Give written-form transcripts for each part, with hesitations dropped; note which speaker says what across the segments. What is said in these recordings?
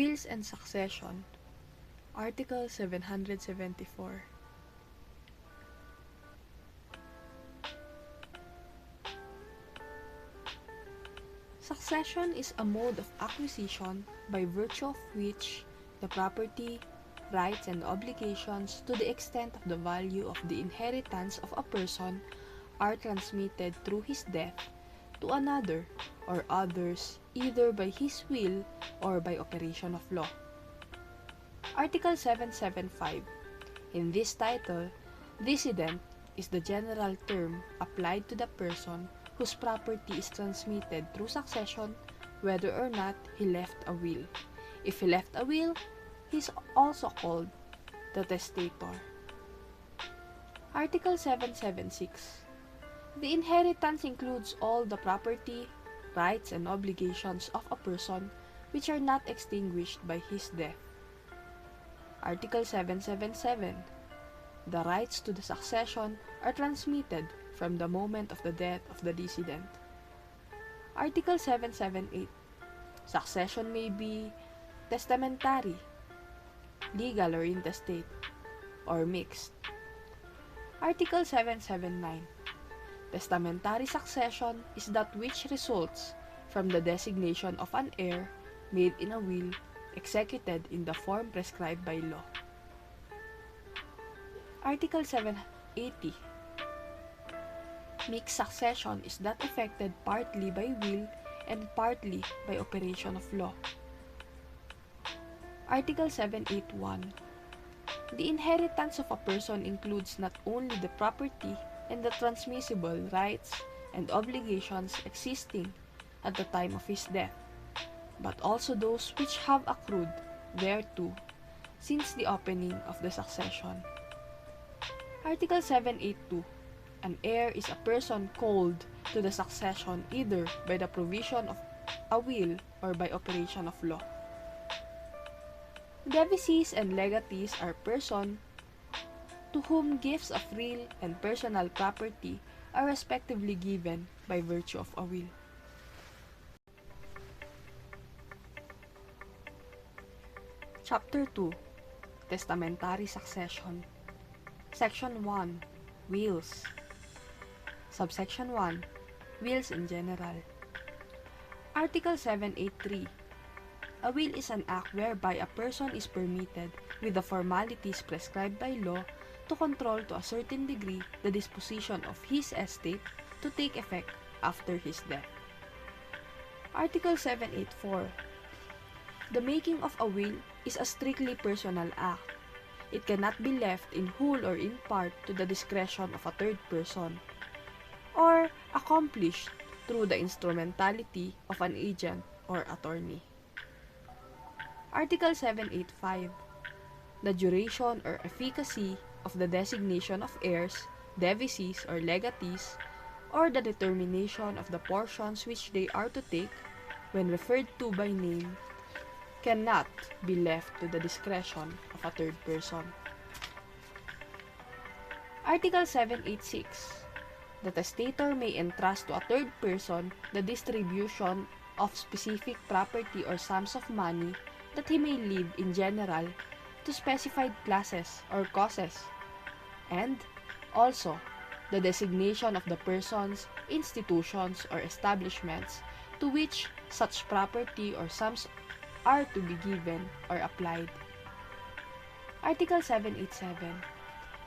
Speaker 1: Wills and Succession, Article 774. Succession is a mode of acquisition by virtue of which the property, rights, and obligations to the extent of the value of the inheritance of a person are transmitted through his death to another or others either by his will or by operation of law. Article 775. In this title, decedent is the general term applied to the person whose property is transmitted through succession whether or not he left a will. If he left a will, he is also called the testator. Article 776. The inheritance includes all the property, rights, and obligations of a person which are not extinguished by his death. Article 777. The rights to the succession are transmitted from the moment of the death of the decedent. Article 778. Succession may be testamentary, legal or intestate, or mixed. Article 779. Testamentary succession is that which results from the designation of an heir made in a will executed in the form prescribed by law. Article 780. Mixed succession is that effected partly by will and partly by operation of law. Article 781. The inheritance of a person includes not only the property and the transmissible rights and obligations existing at the time of his death, but also those which have accrued thereto since the opening of the succession. Article 782. An heir is a person called to the succession either by the provision of a will or by operation of law. Devisees and legatees are persons to whom gifts of real and personal property are respectively given by virtue of a will. Chapter 2. Testamentary Succession. Section 1. Wills. Subsection 1. Wills in general. Article 783. A will is an act whereby a person is permitted, with the formalities prescribed by law, to control to a certain degree the disposition of his estate to take effect after his death. Article 784. The making of a will is a strictly personal act. It cannot be left in whole or in part to the discretion of a third person, or accomplished through the instrumentality of an agent or attorney. Article 785. The duration or efficacy of the designation of heirs, devisees, or legatees, or the determination of the portions which they are to take, when referred to by name, cannot be left to the discretion of a third person. Article 786. The testator may entrust to a third person the distribution of specific property or sums of money that he may leave in general to specified classes or causes, and also the designation of the persons, institutions, or establishments to which such property or sums are to be given or applied. Article 787.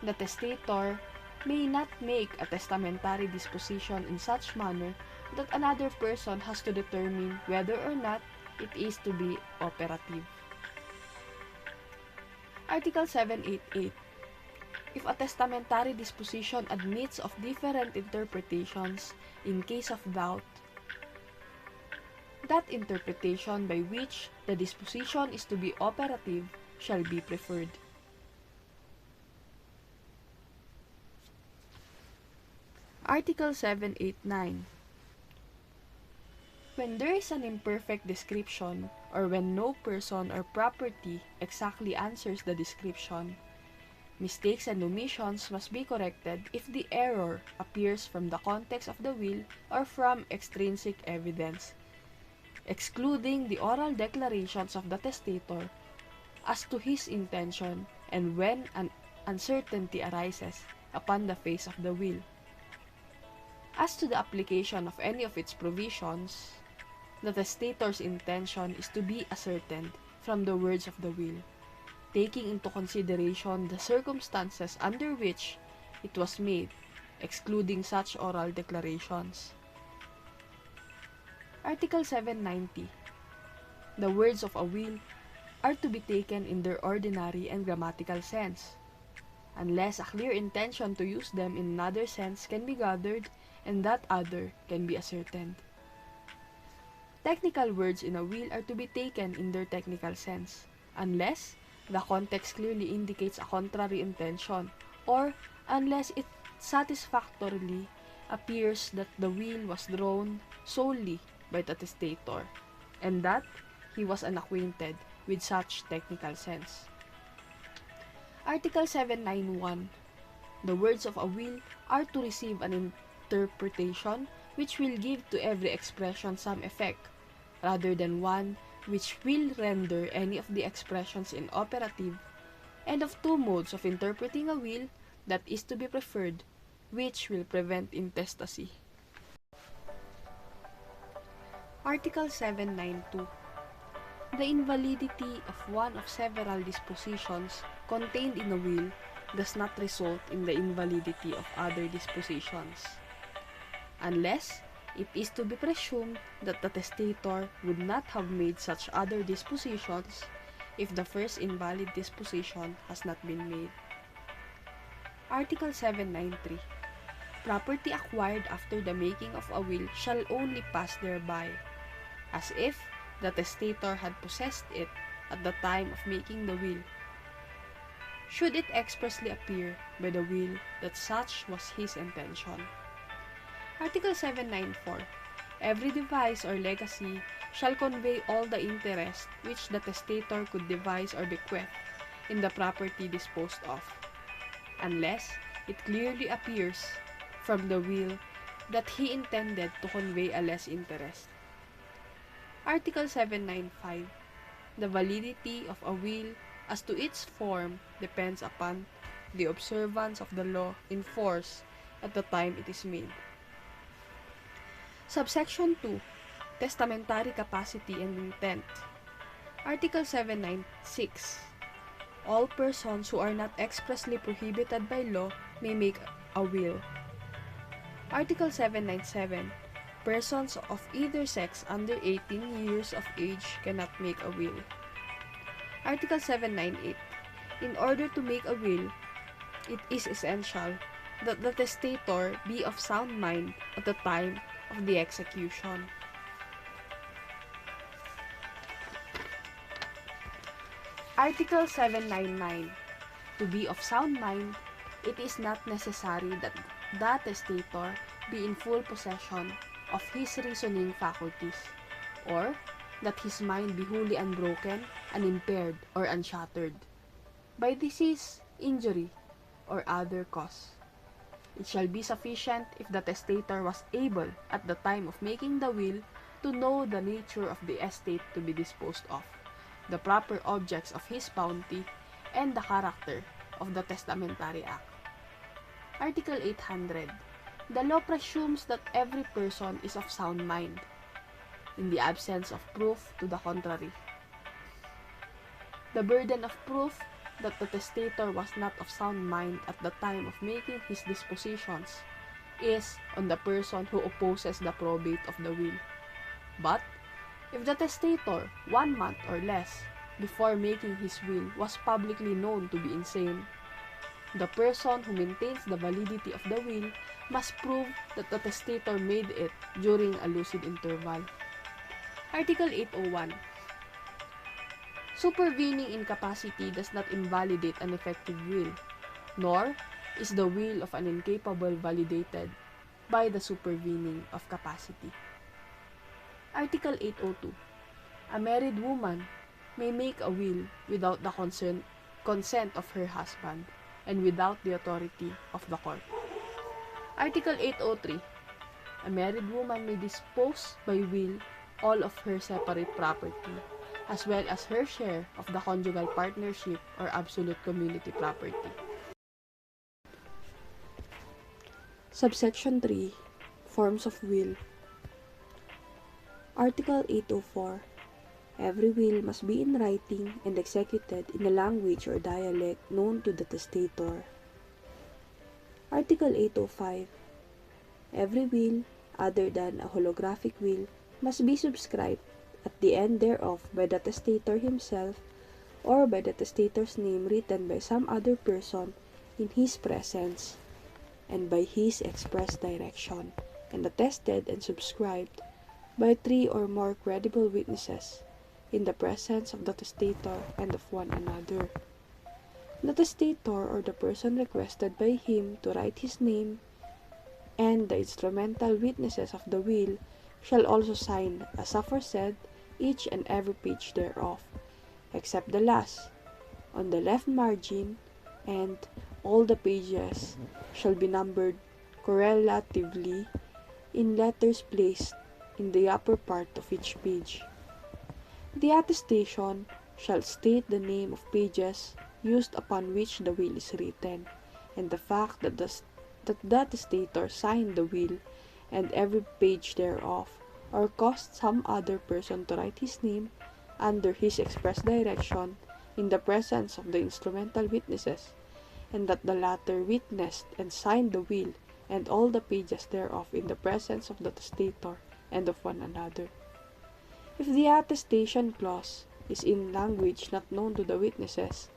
Speaker 1: The testator may not make a testamentary disposition in such manner that another person has to determine whether or not it is to be operative. Article 788. If a testamentary disposition admits of different interpretations in case of doubt, that interpretation by which the disposition is to be operative shall be preferred. Article 789. When there is an imperfect description, or when no person or property exactly answers the description, mistakes and omissions must be corrected if the error appears from the context of the will or from extrinsic evidence. excluding the oral declarations of the testator as to his intention and when an uncertainty arises upon the face of the will. As to the application of any of its provisions, the testator's intention is to be ascertained from the words of the will, taking into consideration the circumstances under which it was made, excluding such oral declarations. Article 790. The words of a will are to be taken in their ordinary and grammatical sense, unless a clear intention to use them in another sense can be gathered and that other can be ascertained. Technical words in a will are to be taken in their technical sense, unless the context clearly indicates a contrary intention, or unless it satisfactorily appears that the will was drawn solely by the testator, and that he was unacquainted with such technical sense. Article 791. The words of a will are to receive an interpretation which will give to every expression some effect, rather than one which will render any of the expressions inoperative, and of two modes of interpreting a will that is to be preferred, which will prevent intestacy. Article 792. The invalidity of one of several dispositions contained in a will does not result in the invalidity of other dispositions, unless it is to be presumed that the testator would not have made such other dispositions if the first invalid disposition has not been made. Article 793. Property acquired after the making of a will shall only pass thereby, as if the testator had possessed it at the time of making the will, should it expressly appear by the will that such was his intention. Article 794. Every device or legacy shall convey all the interest which the testator could devise or bequeath in the property disposed of, unless it clearly appears from the will that he intended to convey a less interest. Article 795. The validity of a will as to its form depends upon the observance of the law in force at the time it is made. Subsection 2. Testamentary capacity and intent. Article 796. All persons who are not expressly prohibited by law may make a will. Article 797. Persons of either sex under 18 years of age cannot make a will. Article 798. In order to make a will, it is essential that the testator be of sound mind at the time of the execution. Article 799. To be of sound mind, it is not necessary that the testator be in full possession of his reasoning faculties, or that his mind be wholly unbroken, unimpaired, or unshattered by disease, injury, or other cause. It shall be sufficient if the testator was able, at the time of making the will, to know the nature of the estate to be disposed of, the proper objects of his bounty, and the character of the testamentary act. Article 800. The law presumes that every person is of sound mind, in the absence of proof to the contrary. The burden of proof that the testator was not of sound mind at the time of making his dispositions is on the person who opposes the probate of the will. But, if the testator, 1 month or less before making his will, was publicly known to be insane, the person who maintains the validity of the will must prove that the testator made it during a lucid interval. Article 801. Supervening incapacity does not invalidate an effective will, nor is the will of an incapable validated by the supervening of capacity. Article 802. A married woman may make a will without the consent of her husband and without the authority of the court. Article 803. A married woman may dispose by will all of her separate property, as well as her share of the conjugal partnership or absolute community property. Subsection 3. Forms of Will. Article 804. Every will must be in writing and executed in a language or dialect known to the testator. Article 805. Every will, other than a holographic will, must be subscribed at the end thereof by the testator himself or by the testator's name written by some other person in his presence and by his express direction, and attested and subscribed by 3 or more credible witnesses in the presence of the testator and of one another. The testator or the person requested by him to write his name and the instrumental witnesses of the will shall also sign as aforesaid each and every page thereof, except the last, on the left margin, and all the pages shall be numbered correlatively in letters placed in the upper part of each page. The attestation shall state the name of pages used upon which the will is written, and the fact that the testator signed the will and every page thereof, or caused some other person to write his name under his express direction in the presence of the instrumental witnesses, and that the latter witnessed and signed the will and all the pages thereof in the presence of the testator and of one another. If the attestation clause is in language not known to the witnesses,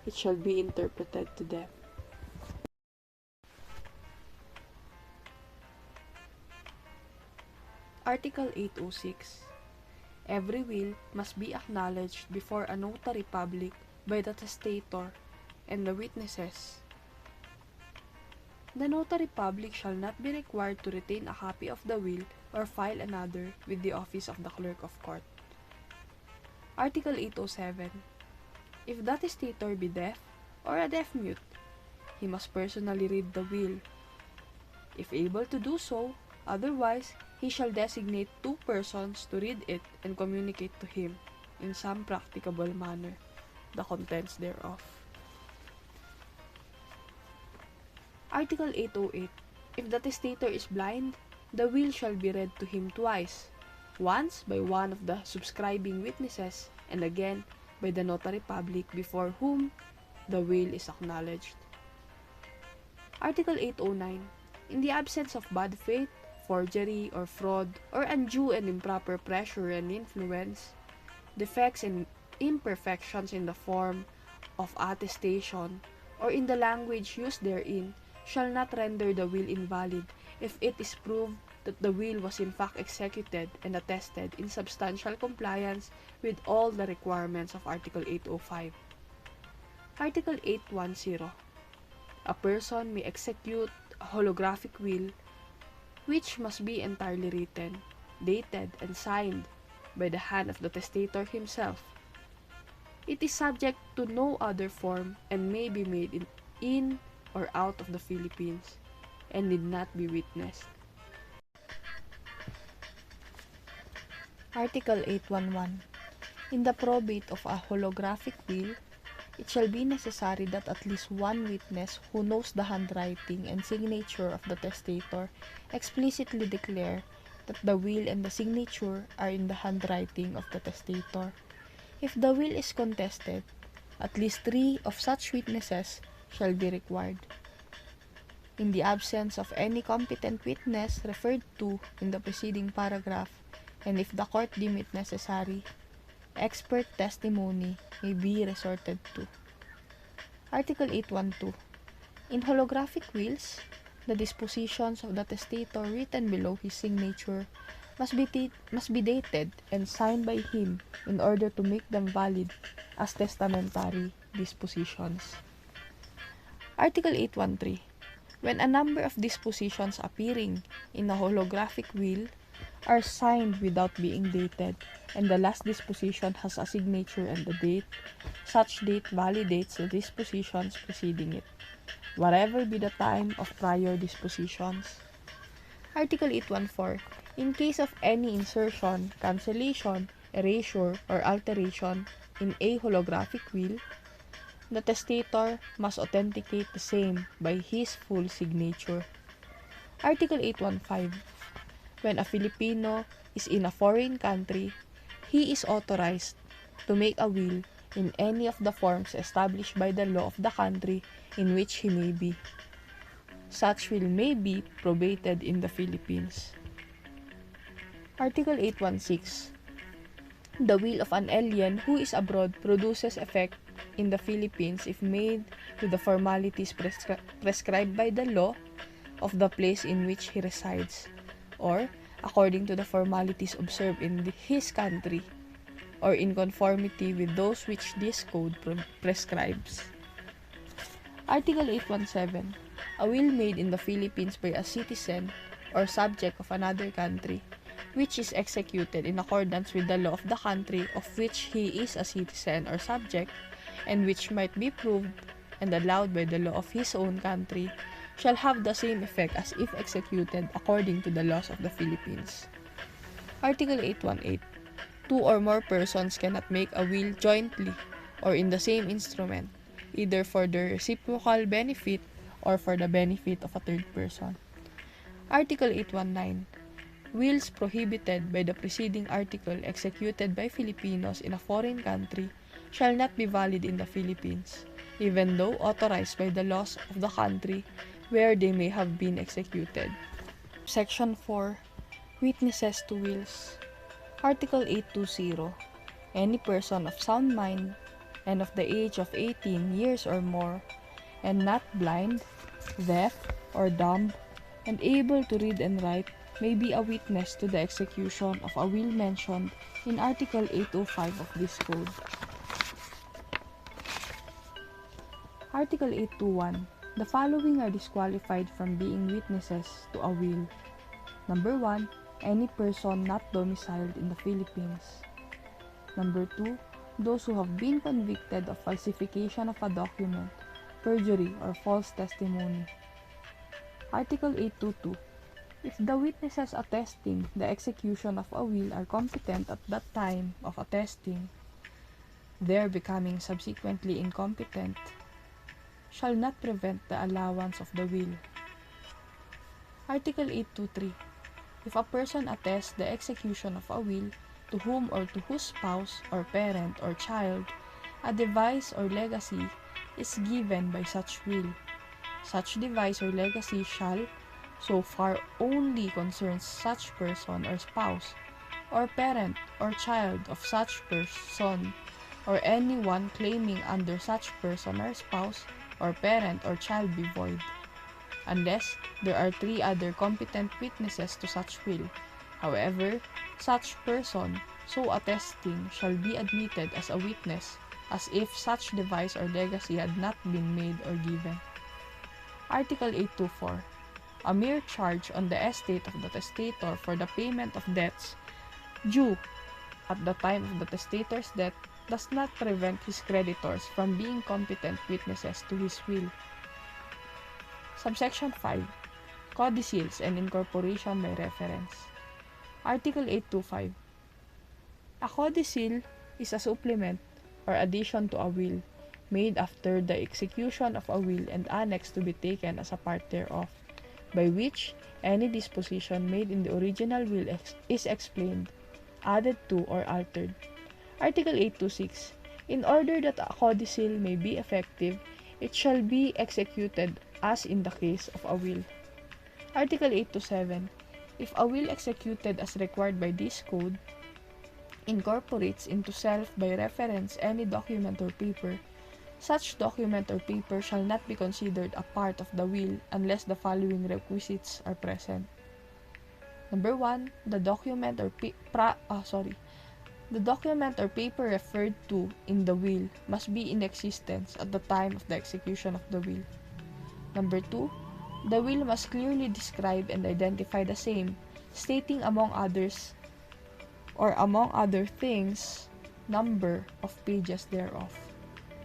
Speaker 1: it shall be interpreted to them. Article 806. Every will must be acknowledged before a notary public by the testator and the witnesses. The notary public shall not be required to retain a copy of the will or file another with the office of the clerk of court. Article 807. If the testator be deaf or a deaf-mute, he must personally read the will. If able to do so, otherwise, he shall designate 2 persons to read it and communicate to him, in some practicable manner, the contents thereof. Article 808. If the testator is blind, the will shall be read to him twice, once by one of the subscribing witnesses, and again by the notary public before whom the will is acknowledged. Article 809. In the absence of bad faith, forgery, or fraud, or undue and improper pressure and influence, defects and imperfections in the form of attestation or in the language used therein shall not render the will invalid if it is proved that the will was in fact executed and attested in substantial compliance with all the requirements of Article 805. Article 810. A person may execute a holographic will which must be entirely written, dated, and signed by the hand of the testator himself. It is subject to no other form and may be made in or out of the Philippines and need not be witnessed. Article 811. In the probate of a holographic will, it shall be necessary that at least one witness who knows the handwriting and signature of the testator explicitly declare that the will and the signature are in the handwriting of the testator. If the will is contested, at least 3 of such witnesses shall be required. In the absence of any competent witness referred to in the preceding paragraph, and if the court deem it necessary, expert testimony may be resorted to. Article 812. In holographic wills, the dispositions of the testator written below his signature must be dated and signed by him in order to make them valid as testamentary dispositions. Article 813. When a number of dispositions appearing in a holographic will are signed without being dated, and the last disposition has a signature and a date, such date validates the dispositions preceding it, whatever be the time of prior dispositions. Article 814. In case of any insertion, cancellation, erasure, or alteration in a holographic will, the testator must authenticate the same by his full signature. Article 815. When a Filipino is in a foreign country, he is authorized to make a will in any of the forms established by the law of the country in which he may be. Such will may be probated in the Philippines. Article 816. The will of an alien who is abroad produces effect in the Philippines if made with the formalities prescribed by the law of the place in which he resides, or according to the formalities observed in his country, or in conformity with those which this code prescribes. Article 817. A will made in the Philippines by a citizen or subject of another country, which is executed in accordance with the law of the country of which he is a citizen or subject, and which might be proved and allowed by the law of his own country, shall have the same effect as if executed according to the laws of the Philippines. Article 818. Two or more persons cannot make a will jointly or in the same instrument, either for their reciprocal benefit or for the benefit of a third person. Article 819. Wills prohibited by the preceding article executed by Filipinos in a foreign country shall not be valid in the Philippines, even though authorized by the laws of the country where they may have been executed. Section 4. Witnesses to wills. Article 820. Any person of sound mind and of the age of 18 years or more, and not blind, deaf, or dumb, and able to read and write, may be a witness to the execution of a will mentioned in Article 805 of this code. Article 821. The following are disqualified from being witnesses to a will. Number 1. Any person not domiciled in the Philippines. Number 2. Those who have been convicted of falsification of a document, perjury, or false testimony. Article 822. If the witnesses attesting the execution of a will are competent at that time of attesting, their becoming subsequently incompetent shall not prevent the allowance of the will. Article 823. If a person attests the execution of a will to whom or to whose spouse or parent or child a device or legacy is given by such will, such device or legacy shall, so far only concerns such person or spouse, or parent or child of such person, or anyone claiming under such person or spouse, or parent or child be void, unless there are 3 other competent witnesses to such will. However, such person so attesting shall be admitted as a witness as if such device or legacy had not been made or given. Article 824. A mere charge on the estate of the testator for the payment of debts due at the time of the testator's death does not prevent his creditors from being competent witnesses to his will. Subsection 5. Codicils and incorporation by reference. Article 825. A codicil is a supplement or addition to a will made after the execution of a will and annexed to be taken as a part thereof, by which any disposition made in the original will is explained, added to, or altered. Article 826. In order that a codicil may be effective, it shall be executed as in the case of a will. Article 827. If a will executed as required by this code incorporates into self by reference any document or paper, such document or paper shall not be considered a part of the will unless the following requisites are present. Number 1, the document or paper referred to in the will must be in existence at the time of the execution of the will. Number 2, the will must clearly describe and identify the same, stating among others or among other things, number of pages thereof.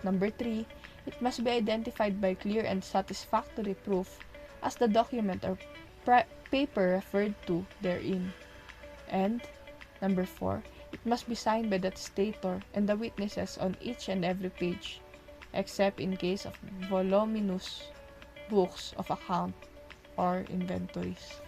Speaker 1: Number 3, it must be identified by clear and satisfactory proof as the document or paper referred to therein. And number 4, it must be signed by the testator and the witnesses on each and every page, except in case of voluminous books of account or inventories.